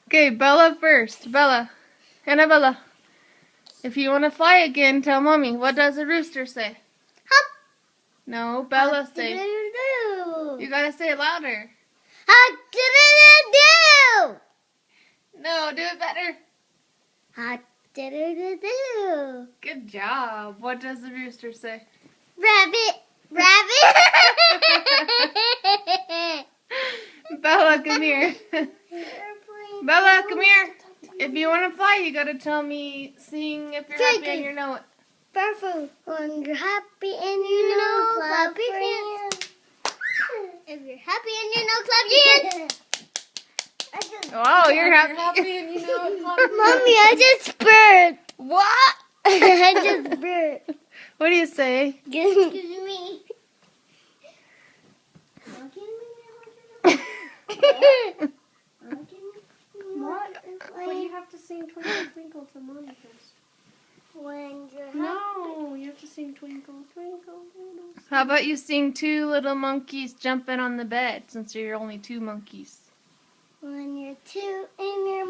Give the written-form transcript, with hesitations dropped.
Okay, Bella first. Bella. Annabella. If you want to fly again, tell Mommy. What does a rooster say? Hop. No, Bella say. Do. You gotta say it louder. Hop. Do. No, do it better. Hop. Do. Good job. What does the rooster say? Rabbit. Rabbit. Bella, come here. Bella, come here. If you want to fly, you gotta tell me, sing if you're happy and you know it. Perfect. When you're happy and you know, clap your hands. If you're happy and you know, clap your hands. Wow, you're happy. And you know, Mommy, I just burped. What? I just burped. What do you say? Excuse me. What? But you have to sing Twinkle Twinkle to Mommy first. When you're No, you have to sing Twinkle Twinkle Little Star. How about you sing Two Little Monkeys Jumping on the Bed, since you're only two monkeys? When you're two in your